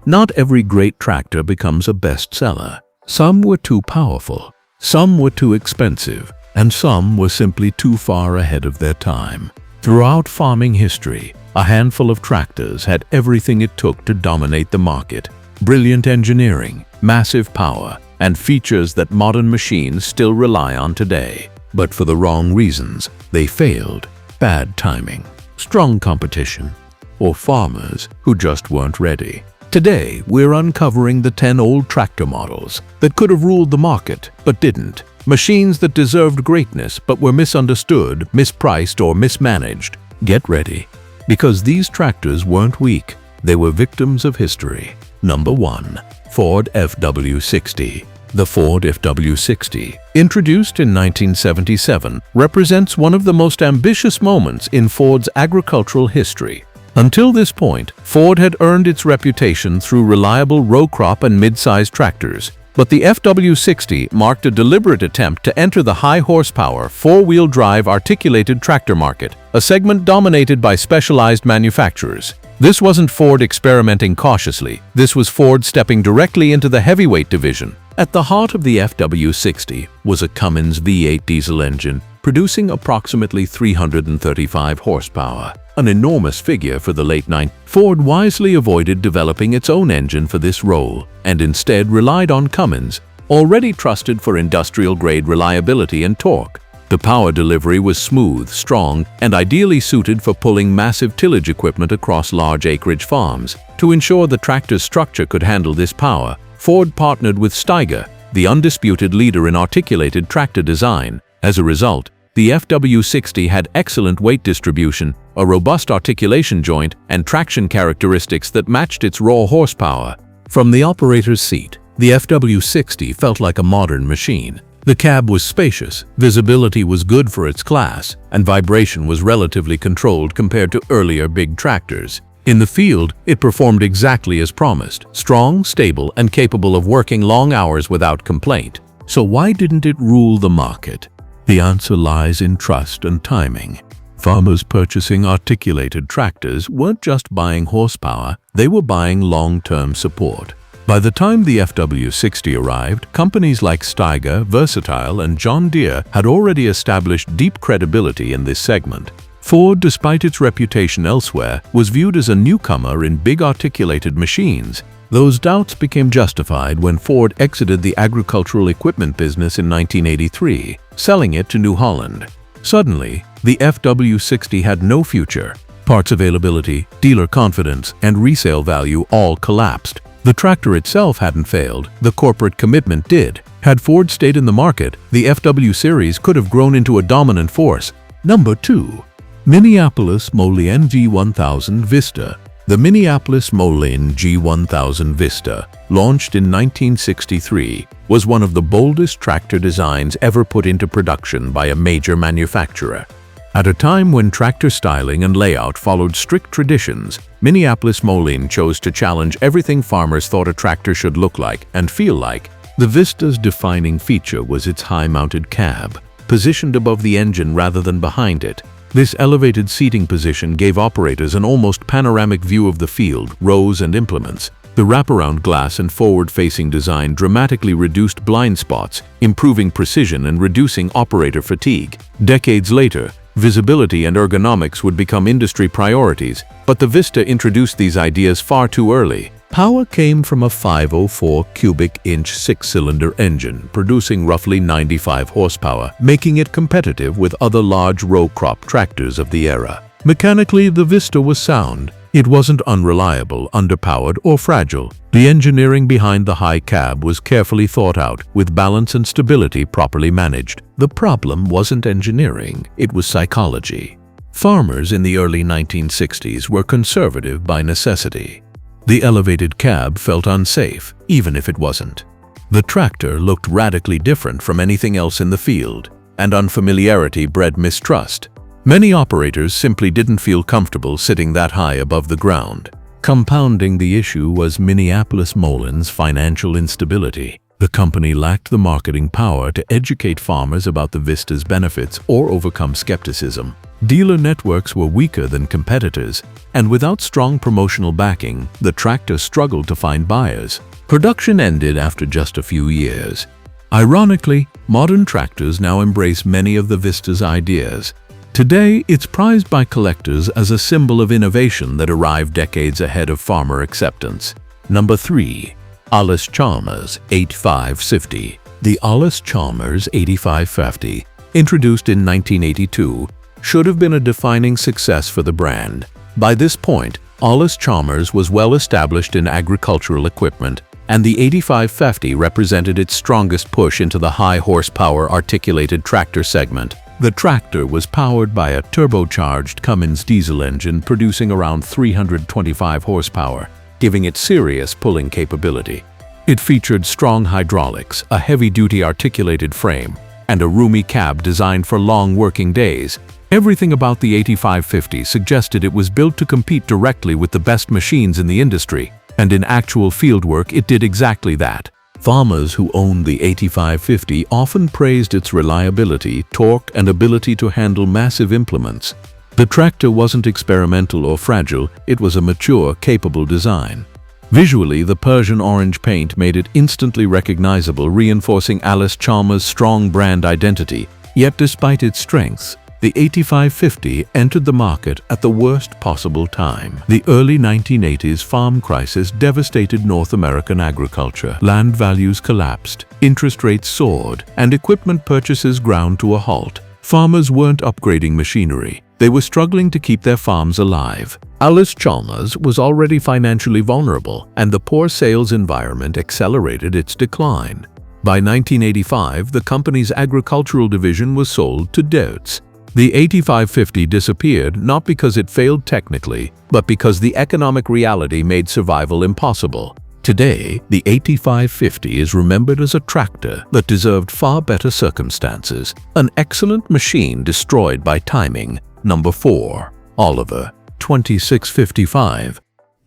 Not every great tractor becomes a bestseller. Some were too powerful, some were too expensive, and some were simply too far ahead of their time. Throughout farming history, a handful of tractors had everything it took to dominate the market. Brilliant engineering, massive power, and features that modern machines still rely on today. But for the wrong reasons, they failed. Bad timing, strong competition, or farmers who just weren't ready. Today, we're uncovering the 10 old tractor models that could have ruled the market but didn't. Machines that deserved greatness but were misunderstood, mispriced, or mismanaged. Get ready, because these tractors weren't weak. They were victims of history. Number 1. Ford FW60. The Ford FW60, introduced in 1977, represents one of the most ambitious moments in Ford's agricultural history. Until this point, Ford had earned its reputation through reliable row crop and mid-sized tractors. But the FW60 marked a deliberate attempt to enter the high-horsepower, four-wheel drive articulated tractor market, a segment dominated by specialized manufacturers. This wasn't Ford experimenting cautiously. This was Ford stepping directly into the heavyweight division. At the heart of the FW60 was a Cummins V8 diesel engine, producing approximately 335 horsepower, an enormous figure for the late 90s. Ford wisely avoided developing its own engine for this role and instead relied on Cummins, already trusted for industrial-grade reliability and torque. The power delivery was smooth, strong, and ideally suited for pulling massive tillage equipment across large acreage farms. To ensure the tractor's structure could handle this power, Ford partnered with Steiger, the undisputed leader in articulated tractor design. As a result, the FW60 had excellent weight distribution, a robust articulation joint, and traction characteristics that matched its raw horsepower. From the operator's seat, the FW60 felt like a modern machine. The cab was spacious, visibility was good for its class, and vibration was relatively controlled compared to earlier big tractors. In the field, it performed exactly as promised, strong, stable, and capable of working long hours without complaint. So why didn't it rule the market? The answer lies in trust and timing. Farmers purchasing articulated tractors weren't just buying horsepower, they were buying long-term support. By the time the FW60 arrived, companies like Steiger, Versatile, and John Deere had already established deep credibility in this segment. Ford, despite its reputation elsewhere, was viewed as a newcomer in big articulated machines. Those doubts became justified when Ford exited the agricultural equipment business in 1983, selling it to New Holland. Suddenly, the FW60 had no future. Parts availability, dealer confidence, and resale value all collapsed. The tractor itself hadn't failed, the corporate commitment did. Had Ford stayed in the market, the FW series could have grown into a dominant force. Number 2. Minneapolis-Moline G1000 Vista. The Minneapolis-Moline G1000 Vista, launched in 1963, was one of the boldest tractor designs ever put into production by a major manufacturer. At a time when tractor styling and layout followed strict traditions, Minneapolis-Moline chose to challenge everything farmers thought a tractor should look like and feel like. The Vista's defining feature was its high-mounted cab, positioned above the engine rather than behind it. This elevated seating position gave operators an almost panoramic view of the field, rows, and implements. The wraparound glass and forward-facing design dramatically reduced blind spots, improving precision and reducing operator fatigue. Decades later, visibility and ergonomics would become industry priorities, but the Vista introduced these ideas far too early. Power came from a 504 cubic inch six-cylinder engine, producing roughly 95 horsepower, making it competitive with other large row crop tractors of the era. Mechanically, the Vista was sound. It wasn't unreliable, underpowered, or fragile. The engineering behind the high cab was carefully thought out, with balance and stability properly managed. The problem wasn't engineering, it was psychology. Farmers in the early 1960s were conservative by necessity. The elevated cab felt unsafe, even if it wasn't. The tractor looked radically different from anything else in the field, and unfamiliarity bred mistrust. Many operators simply didn't feel comfortable sitting that high above the ground. Compounding the issue was Minneapolis-Moline's financial instability. The company lacked the marketing power to educate farmers about the Vista's benefits or overcome skepticism. Dealer networks were weaker than competitors, and without strong promotional backing, the tractor struggled to find buyers. Production ended after just a few years. Ironically, modern tractors now embrace many of the Vista's ideas. Today, it's prized by collectors as a symbol of innovation that arrived decades ahead of farmer acceptance. Number 3. Allis-Chalmers 8550. The Allis-Chalmers 8550, introduced in 1982, should have been a defining success for the brand. By this point, Allis-Chalmers was well established in agricultural equipment, and the 8550 represented its strongest push into the high-horsepower articulated tractor segment. The tractor was powered by a turbocharged Cummins diesel engine producing around 325 horsepower, giving it serious pulling capability. It featured strong hydraulics, a heavy-duty articulated frame, and a roomy cab designed for long working days. Everything about the 8550 suggested it was built to compete directly with the best machines in the industry, and in actual fieldwork it did exactly that. Farmers who owned the 8550 often praised its reliability, torque, and ability to handle massive implements. The tractor wasn't experimental or fragile, it was a mature, capable design. Visually, the Persian orange paint made it instantly recognizable, reinforcing Allis-Chalmers' strong brand identity. Yet despite its strengths, the 8550 entered the market at the worst possible time. The early 1980s farm crisis devastated North American agriculture. Land values collapsed, interest rates soared, and equipment purchases ground to a halt. Farmers weren't upgrading machinery. They were struggling to keep their farms alive. Allis-Chalmers was already financially vulnerable, and the poor sales environment accelerated its decline. By 1985, the company's agricultural division was sold to Deutz. The 8550 disappeared not because it failed technically, but because the economic reality made survival impossible. Today, the 8550 is remembered as a tractor that deserved far better circumstances, an excellent machine destroyed by timing. Number 4. Oliver 2655.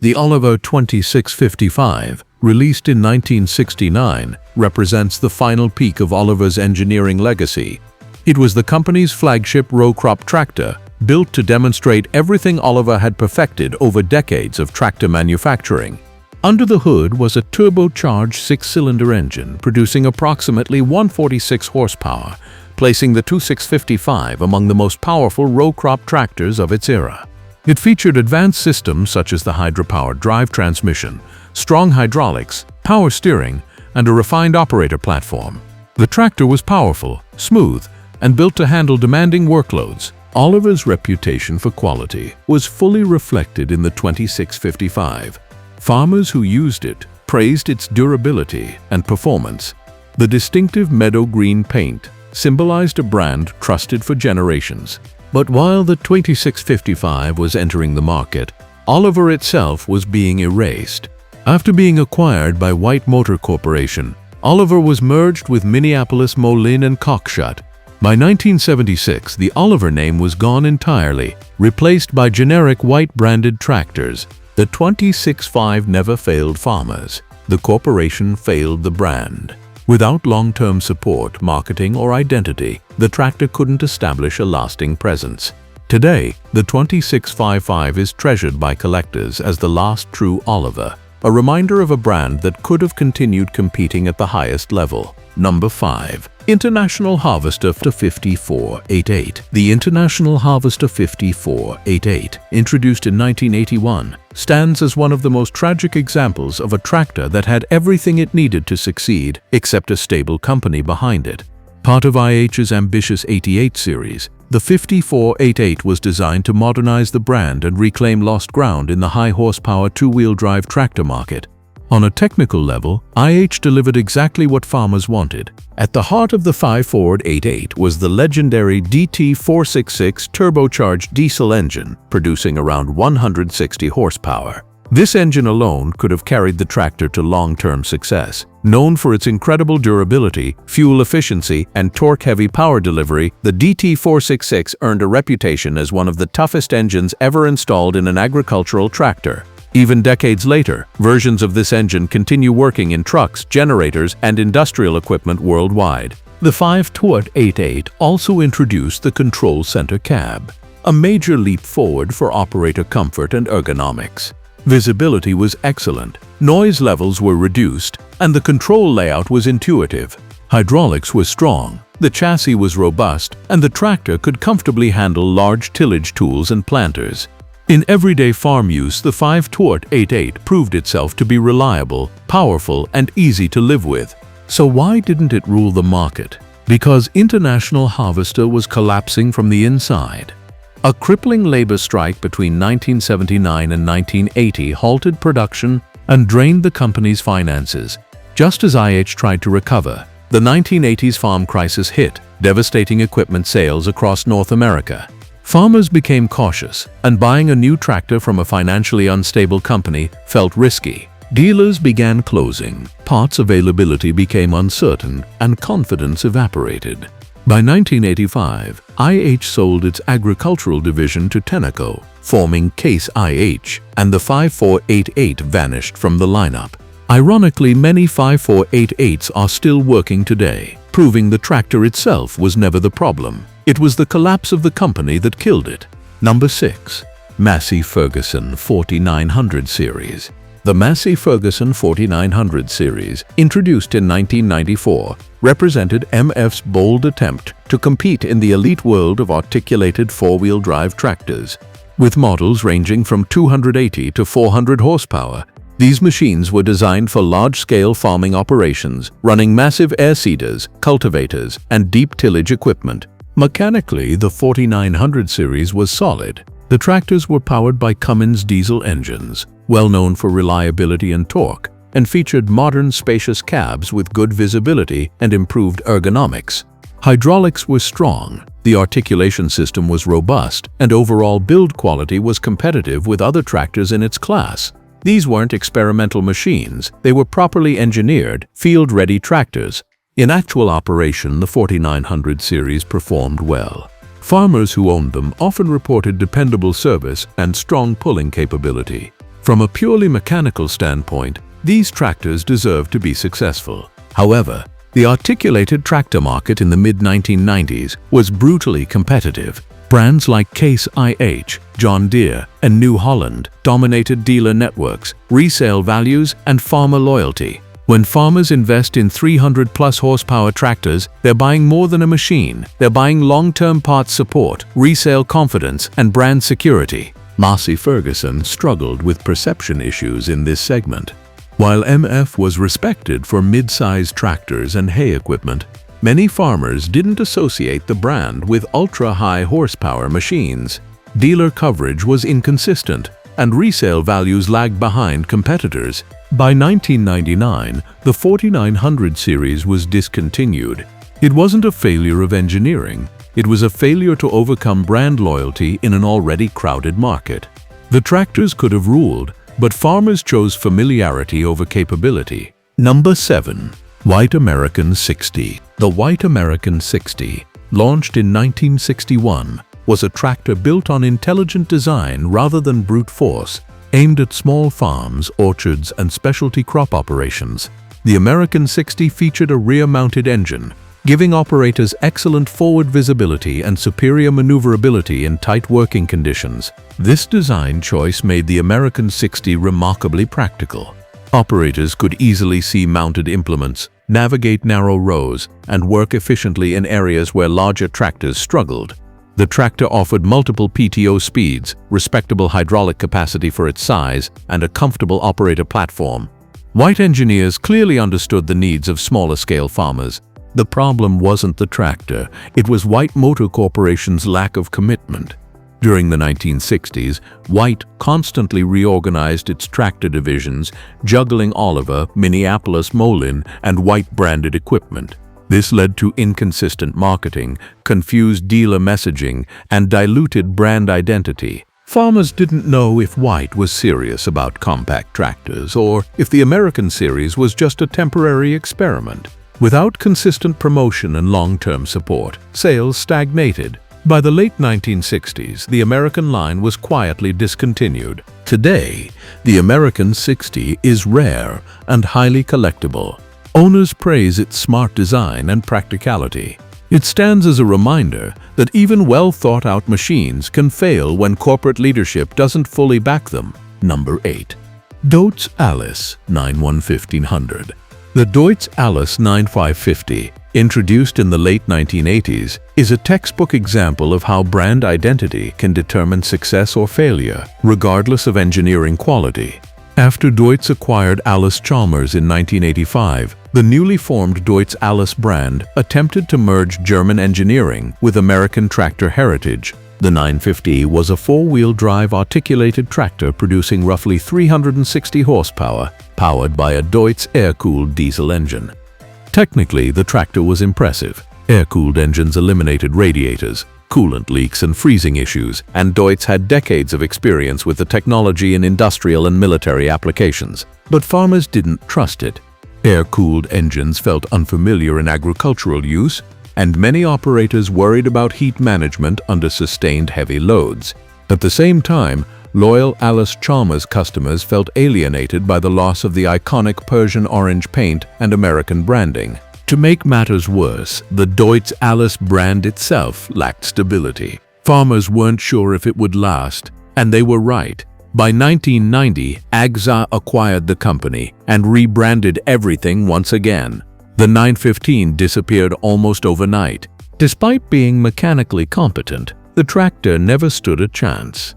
The Oliver 2655, released in 1969, represents the final peak of Oliver's engineering legacy. It was the company's flagship row crop tractor, built to demonstrate everything Oliver had perfected over decades of tractor manufacturing. Under the hood was a turbocharged 6-cylinder engine producing approximately 146 horsepower, placing the 2655 among the most powerful row crop tractors of its era. It featured advanced systems such as the hydropowered drive transmission, strong hydraulics, power steering, and a refined operator platform. The tractor was powerful, smooth, and built to handle demanding workloads. Oliver's reputation for quality was fully reflected in the 2655. Farmers who used it praised its durability and performance. The distinctive meadow green paint symbolized a brand trusted for generations. But while the 2655 was entering the market, Oliver itself was being erased. After being acquired by White Motor Corporation, Oliver was merged with Minneapolis-Moline and Cockshut. By 1976, the Oliver name was gone entirely, replaced by generic White-branded tractors. The 2655 never failed farmers. The corporation failed the brand. Without long-term support, marketing, or identity, the tractor couldn't establish a lasting presence. Today, the 2655 is treasured by collectors as the last true Oliver, a reminder of a brand that could have continued competing at the highest level. Number 5. International Harvester 5488. The International Harvester 5488, introduced in 1981, stands as one of the most tragic examples of a tractor that had everything it needed to succeed, except a stable company behind it. Part of IH's ambitious 88 series, the 5488 was designed to modernize the brand and reclaim lost ground in the high-horsepower two-wheel drive tractor market. On a technical level, IH delivered exactly what farmers wanted. At the heart of the 5488 was the legendary DT466 turbocharged diesel engine, producing around 160 horsepower. This engine alone could have carried the tractor to long-term success. Known for its incredible durability, fuel efficiency, and torque-heavy power delivery, the DT466 earned a reputation as one of the toughest engines ever installed in an agricultural tractor. Even decades later, versions of this engine continue working in trucks, generators, and industrial equipment worldwide. The 5488 also introduced the control center cab, a major leap forward for operator comfort and ergonomics. Visibility was excellent, noise levels were reduced, and the control layout was intuitive. Hydraulics was strong, the chassis was robust, and the tractor could comfortably handle large tillage tools and planters. In everyday farm use, the 5-Tort-88 proved itself to be reliable, powerful, and easy to live with. So why didn't it rule the market? Because International Harvester was collapsing from the inside. A crippling labor strike between 1979 and 1980 halted production and drained the company's finances. Just as IH tried to recover, the 1980s farm crisis hit, devastating equipment sales across North America. Farmers became cautious, and buying a new tractor from a financially unstable company felt risky. Dealers began closing, parts availability became uncertain, and confidence evaporated. By 1985, IH sold its agricultural division to Tenneco, forming Case IH, and the 5488 vanished from the lineup. Ironically, many 5488s are still working today, proving the tractor itself was never the problem. It was the collapse of the company that killed it. Number 6. Massey-Ferguson 4900 Series. The Massey-Ferguson 4900 series, introduced in 1994, represented MF's bold attempt to compete in the elite world of articulated four-wheel drive tractors. With models ranging from 280 to 400 horsepower, these machines were designed for large-scale farming operations, running massive air seeders, cultivators, and deep tillage equipment. Mechanically, the 4900 series was solid. The tractors were powered by Cummins diesel engines, well known for reliability and torque, and featured modern spacious cabs with good visibility and improved ergonomics. Hydraulics were strong, the articulation system was robust, and overall build quality was competitive with other tractors in its class. These weren't experimental machines, they were properly engineered, field-ready tractors. In actual operation, the 4900 series performed well. Farmers who owned them often reported dependable service and strong pulling capability. From a purely mechanical standpoint, these tractors deserved to be successful. However, the articulated tractor market in the mid-1990s was brutally competitive. Brands like Case IH, John Deere, and New Holland dominated dealer networks, resale values, and farmer loyalty. When farmers invest in 300-plus horsepower tractors, they're buying more than a machine. They're buying long-term parts support, resale confidence, and brand security. Massey-Ferguson struggled with perception issues in this segment. While MF was respected for mid-sized tractors and hay equipment, many farmers didn't associate the brand with ultra-high horsepower machines. Dealer coverage was inconsistent, and resale values lagged behind competitors. By 1999, the 4900 series was discontinued. It wasn't a failure of engineering, it was a failure to overcome brand loyalty in an already crowded market. The tractors could have ruled, but farmers chose familiarity over capability. Number 7. White American 60. The White American 60, launched in 1961, was a tractor built on intelligent design rather than brute force, aimed at small farms, orchards, and specialty crop operations. The American 60 featured a rear-mounted engine, giving operators excellent forward visibility and superior maneuverability in tight working conditions. This design choice made the American 60 remarkably practical. Operators could easily see mounted implements, navigate narrow rows, and work efficiently in areas where larger tractors struggled. The tractor offered multiple PTO speeds, respectable hydraulic capacity for its size, and a comfortable operator platform. White engineers clearly understood the needs of smaller-scale farmers. The problem wasn't the tractor, it was White Motor Corporation's lack of commitment. During the 1960s, White constantly reorganized its tractor divisions, juggling Oliver, Minneapolis-Moline, and White-branded equipment. This led to inconsistent marketing, confused dealer messaging, and diluted brand identity. Farmers didn't know if White was serious about compact tractors or if the American series was just a temporary experiment. Without consistent promotion and long-term support, sales stagnated. By the late 1960s, the American line was quietly discontinued. Today, the American 60 is rare and highly collectible. Owners praise its smart design and practicality. It stands as a reminder that even well-thought-out machines can fail when corporate leadership doesn't fully back them. Number 8. Deutz-Allis 91500. The Deutz-Allis 9550, introduced in the late 1980s, is a textbook example of how brand identity can determine success or failure, regardless of engineering quality. After Deutz acquired Allis-Chalmers in 1985, the newly formed Deutz-Allis brand attempted to merge German engineering with American tractor heritage. The 950 was a four-wheel drive articulated tractor producing roughly 360 horsepower, powered by a Deutz air-cooled diesel engine. Technically, the tractor was impressive. Air-cooled engines eliminated radiators, coolant leaks and freezing issues, and Deutz had decades of experience with the technology in industrial and military applications. But farmers didn't trust it. Air-cooled engines felt unfamiliar in agricultural use, and many operators worried about heat management under sustained heavy loads. At the same time, loyal Allis-Chalmers customers felt alienated by the loss of the iconic Persian orange paint and American branding. To make matters worse, the Deutz-Allis brand itself lacked stability. Farmers weren't sure if it would last, and they were right. By 1990, AGSA acquired the company and rebranded everything once again. The 915 disappeared almost overnight. Despite being mechanically competent, the tractor never stood a chance.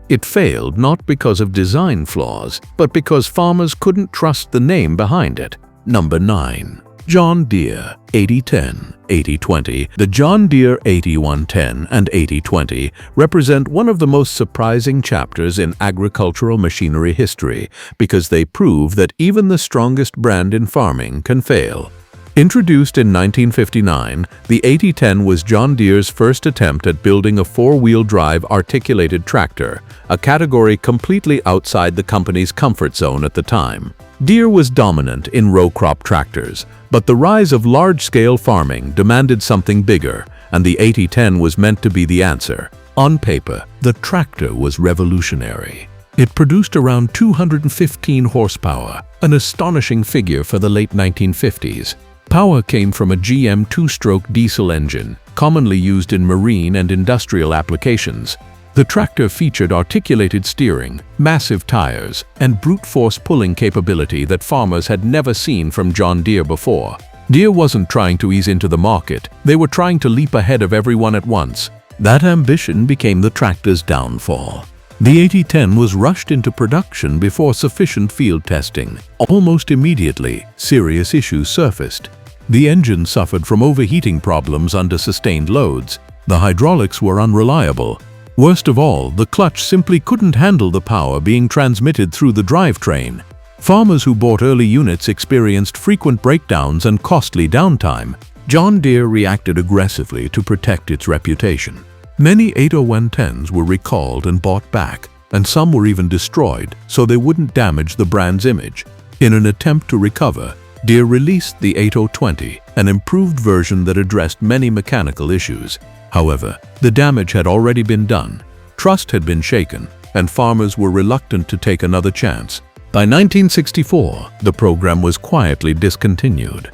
It failed not because of design flaws, but because farmers couldn't trust the name behind it. Number 9. John Deere 8010, 8020. The John Deere 8110 and 8020 represent one of the most surprising chapters in agricultural machinery history because they prove that even the strongest brand in farming can fail. Introduced in 1959, the 8010 was John Deere's first attempt at building a four-wheel drive articulated tractor, a category completely outside the company's comfort zone at the time. Deere was dominant in row crop tractors, but the rise of large-scale farming demanded something bigger, and the 8010 was meant to be the answer. On paper, the tractor was revolutionary. It produced around 215 horsepower, an astonishing figure for the late 1950s. Power came from a GM two-stroke diesel engine, commonly used in marine and industrial applications. The tractor featured articulated steering, massive tires, and brute force pulling capability that farmers had never seen from John Deere before. Deere wasn't trying to ease into the market, they were trying to leap ahead of everyone at once. That ambition became the tractor's downfall. The 8010 was rushed into production before sufficient field testing. Almost immediately, serious issues surfaced. The engine suffered from overheating problems under sustained loads. The hydraulics were unreliable. Worst of all, the clutch simply couldn't handle the power being transmitted through the drivetrain. Farmers who bought early units experienced frequent breakdowns and costly downtime. John Deere reacted aggressively to protect its reputation. Many 8010s were recalled and bought back, and some were even destroyed so they wouldn't damage the brand's image. In an attempt to recover, Deere released the 8020, an improved version that addressed many mechanical issues. However, the damage had already been done, trust had been shaken, and farmers were reluctant to take another chance. By 1964, the program was quietly discontinued.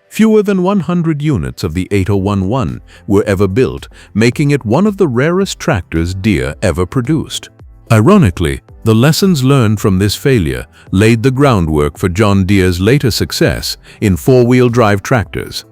Fewer than 100 units of the 8011 were ever built, making it one of the rarest tractors Deere ever produced. Ironically, the lessons learned from this failure laid the groundwork for John Deere's later success in four-wheel drive tractors.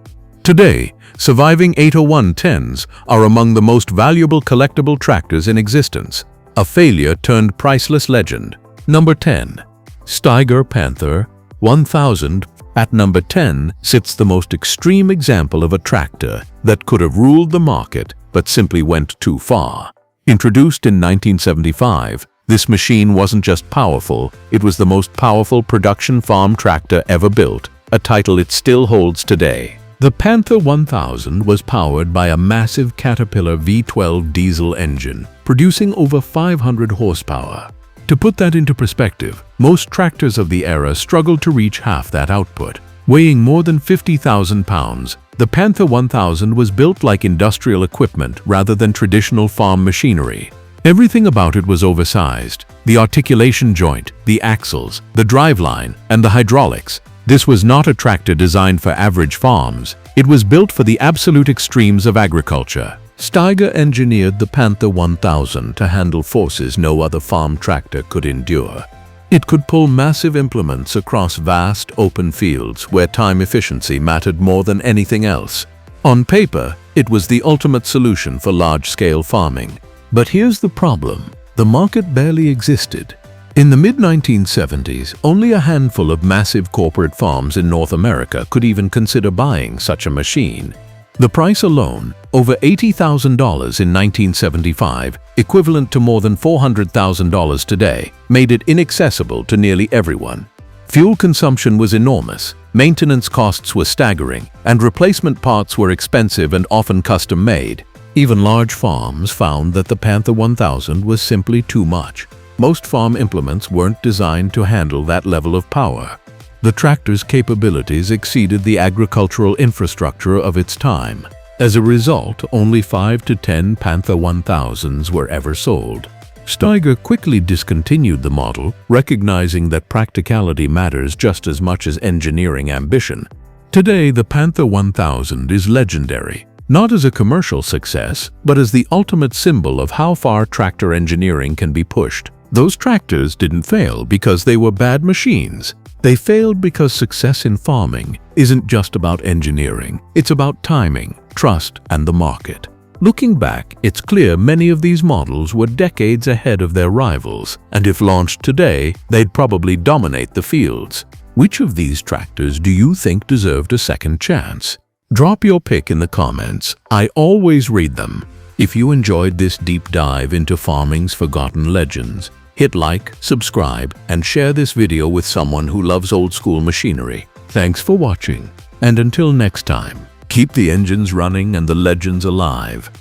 Today, surviving 8010s are among the most valuable collectible tractors in existence, a failure turned priceless legend. Number 10. Steiger Panther 1000. At number 10 sits the most extreme example of a tractor that could have ruled the market but simply went too far. Introduced in 1975, this machine wasn't just powerful, it was the most powerful production farm tractor ever built, a title it still holds today. The Panther 1000 was powered by a massive Caterpillar V12 diesel engine, producing over 500 horsepower. To put that into perspective, most tractors of the era struggled to reach half that output. Weighing more than 50,000 pounds, the Panther 1000 was built like industrial equipment rather than traditional farm machinery. Everything about it was oversized: the articulation joint, the axles, the driveline, and the hydraulics. This was not a tractor designed for average farms. It was built for the absolute extremes of agriculture. Steiger engineered the Panther 1000 to handle forces no other farm tractor could endure. It could pull massive implements across vast open fields where time efficiency mattered more than anything else. On paper, it was the ultimate solution for large-scale farming. But here's the problem: the market barely existed. In the mid-1970s, only a handful of massive corporate farms in North America could even consider buying such a machine. The price alone, over $80,000 in 1975, equivalent to more than $400,000 today, made it inaccessible to nearly everyone. Fuel consumption was enormous, maintenance costs were staggering, and replacement parts were expensive and often custom-made. Even large farms found that the Panther 1000 was simply too much. Most farm implements weren't designed to handle that level of power. The tractor's capabilities exceeded the agricultural infrastructure of its time. As a result, only 5 to 10 Panther 1000s were ever sold. Steiger quickly discontinued the model, recognizing that practicality matters just as much as engineering ambition. Today, the Panther 1000 is legendary, not as a commercial success, but as the ultimate symbol of how far tractor engineering can be pushed. Those tractors didn't fail because they were bad machines. They failed because success in farming isn't just about engineering. It's about timing, trust, and the market. Looking back, it's clear many of these models were decades ahead of their rivals, and if launched today, they'd probably dominate the fields. Which of these tractors do you think deserved a second chance? Drop your pick in the comments. I always read them. If you enjoyed this deep dive into farming's forgotten legends, hit like, subscribe, and share this video with someone who loves old-school machinery. Thanks for watching, and until next time, keep the engines running and the legends alive.